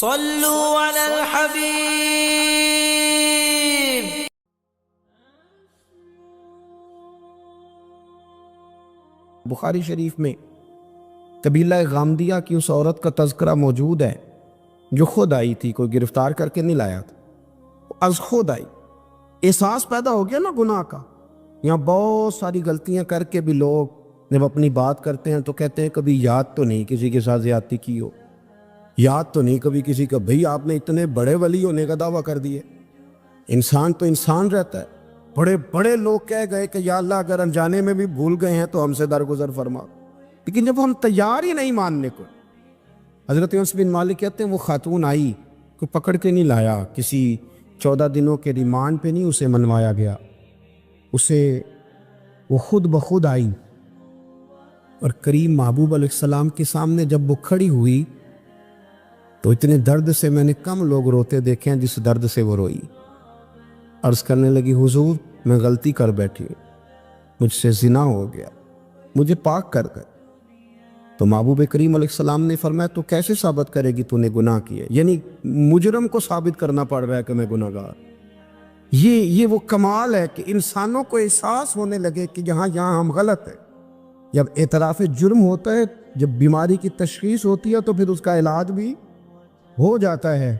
صلوا علی الحبیب۔ بخاری شریف میں قبیلہ غامدیہ کی اس عورت کا تذکرہ موجود ہے جو خود آئی تھی، کوئی گرفتار کر کے نہیں لایا تھا، از خود آئی۔ احساس پیدا ہو گیا نا گناہ کا۔ یہاں بہت ساری غلطیاں کر کے بھی لوگ جب اپنی بات کرتے ہیں تو کہتے ہیں کبھی یاد تو نہیں کسی کے ساتھ زیادتی کی ہو، یاد تو نہیں کبھی کسی کا، بھئی آپ نے اتنے بڑے ولی ہونے کا دعویٰ کر دیے۔ انسان تو انسان رہتا ہے۔ بڑے بڑے لوگ کہہ گئے کہ یا اللہ اگر انجانے میں بھی بھول گئے ہیں تو ہم سے درگزر فرما، لیکن جب ہم تیار ہی نہیں ماننے کو۔ حضرت انس بن مالک کہتے ہیں وہ خاتون آئی، کوئی پکڑ کے نہیں لایا، کسی 14 دنوں کے ریمانڈ پہ نہیں اسے منوایا گیا، وہ خود بخود آئی، اور کریم محبوب علیہ السلام کے سامنے جب وہ کھڑی ہوئی تو اتنے درد سے میں نے کم لوگ روتے دیکھے ہیں جس درد سے وہ روئی۔ عرض کرنے لگی حضور میں غلطی کر بیٹھی ہوں، مجھ سے زنا ہو گیا، مجھے پاک کر گئے۔ تو محبوب کریم علیہ السلام نے فرمایا تو کیسے ثابت کرے گی تو نے گناہ کیا؟ یعنی مجرم کو ثابت کرنا پڑ رہا ہے کہ میں گناہ گار۔ یہ وہ کمال ہے کہ انسانوں کو احساس ہونے لگے کہ یہاں ہم غلط ہیں۔ جب اعتراف جرم ہوتا ہے، جب بیماری کی تشخیص ہوتی ہے تو پھر اس کا علاج بھی ہو جاتا ہے۔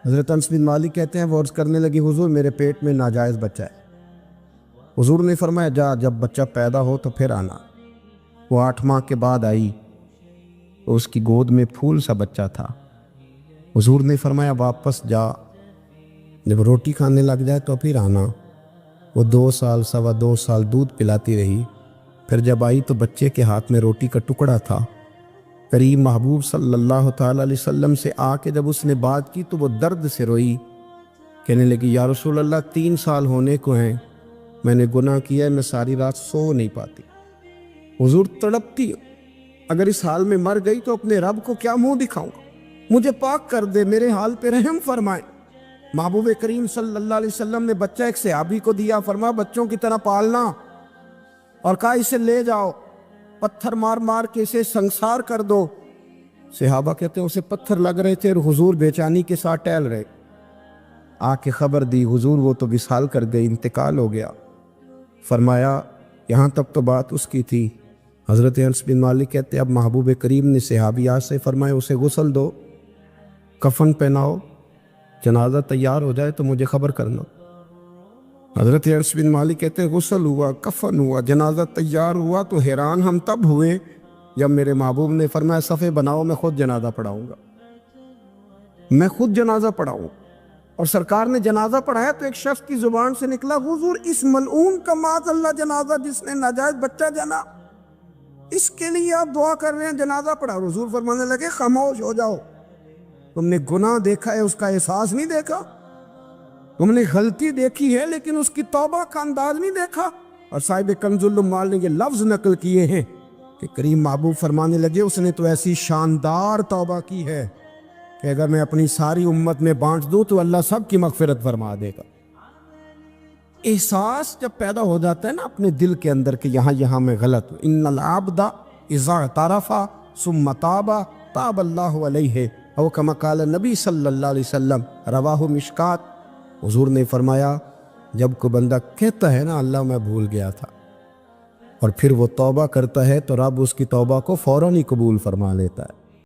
حضرت انس بن مالک کہتے ہیں وہ عرض کرنے لگی حضور میرے پیٹ میں ناجائز بچہ ہے۔ حضور نے فرمایا جا جب بچہ پیدا ہو تو پھر آنا۔ وہ 8 ماہ کے بعد آئی تو اس کی گود میں پھول سا بچہ تھا۔ حضور نے فرمایا واپس جا، جب روٹی کھانے لگ جائے تو پھر آنا۔ وہ 2 سال 2.25 سال دودھ پلاتی رہی، پھر جب آئی تو بچے کے ہاتھ میں روٹی کا ٹکڑا تھا۔ کریم محبوب صلی اللہ تعالیٰ علیہ وسلم سے آ کے جب اس نے بات کی تو وہ درد سے روئی، کہنے لگی یا رسول اللہ 3 سال ہونے کو ہیں، میں نے گناہ کیا ہے، میں ساری رات سو نہیں پاتی۔ حضور تڑپتی اگر اس حال میں مر گئی تو اپنے رب کو کیا منہ دکھاؤں گا، مجھے پاک کر دے، میرے حال پہ رحم فرمائے۔ محبوب کریم صلی اللہ علیہ وسلم نے بچہ ایک صحابی کو دیا، فرمایا بچوں کی طرح پالنا، اور کہا اسے لے جاؤ، پتھر مار مار کے اسے سنسار کر دو۔ صحابہ کہتے ہیں اسے پتھر لگ رہے تھے اور حضور بےچانی کے ساتھ ٹہل رہے۔ آ کے خبر دی حضور وہ تو وصال کر گئی، انتقال ہو گیا۔ فرمایا یہاں تک تو بات اس کی تھی۔ حضرت انس بن مالک کہتے ہیں اب محبوب کریم نے صحابیات سے فرمایا اسے غسل دو، کفن پہناؤ، جنازہ تیار ہو جائے تو مجھے خبر کرنا۔ حضرت انس بن مالک کہتے ہیں غسل ہوا، کفن ہوا، جنازہ تیار ہوا تو حیران ہم تب ہوئے جب میرے محبوب نے فرمایا صفے بناؤ، میں خود جنازہ پڑھاؤں گا، میں خود جنازہ پڑھاؤں۔ اور سرکار نے جنازہ پڑھایا تو ایک شخص کی زبان سے نکلا حضور اس ملعون کا معاذ اللہ جنازہ جس نے ناجائز بچہ جنا، اس کے لیے آپ دعا کر رہے ہیں، جنازہ پڑھا۔ حضور فرمانے لگے خاموش ہو جاؤ، تم نے گناہ دیکھا ہے، اس کا احساس نہیں دیکھا، تم نے غلطی دیکھی ہے لیکن اس کی توبہ کا انداز نہیں دیکھا۔ اور صاحب کنز العمال نے یہ لفظ نقل کیے ہیں کہ کریم محبوب فرمانے لگے اس نے تو ایسی شاندار توبہ کی ہے کہ اگر میں اپنی ساری امت میں بانٹ دوں تو اللہ سب کی مغفرت فرما دے گا۔ احساس جب پیدا ہو جاتا ہے نا اپنے دل کے اندر کہ یہاں میں غلط ہوں، ان العبد اذا اعترف ثم تاب تاب اللہ علیہ او کما قال نبی صلی اللہ علیہ وسلم، رواہ مشکات۔ حضور نے فرمایا جب کوئی بندہ کہتا ہے نا اللہ میں بھول گیا تھا، اور پھر وہ توبہ کرتا ہے تو رب اس کی توبہ کو فوراً ہی قبول فرما لیتا ہے۔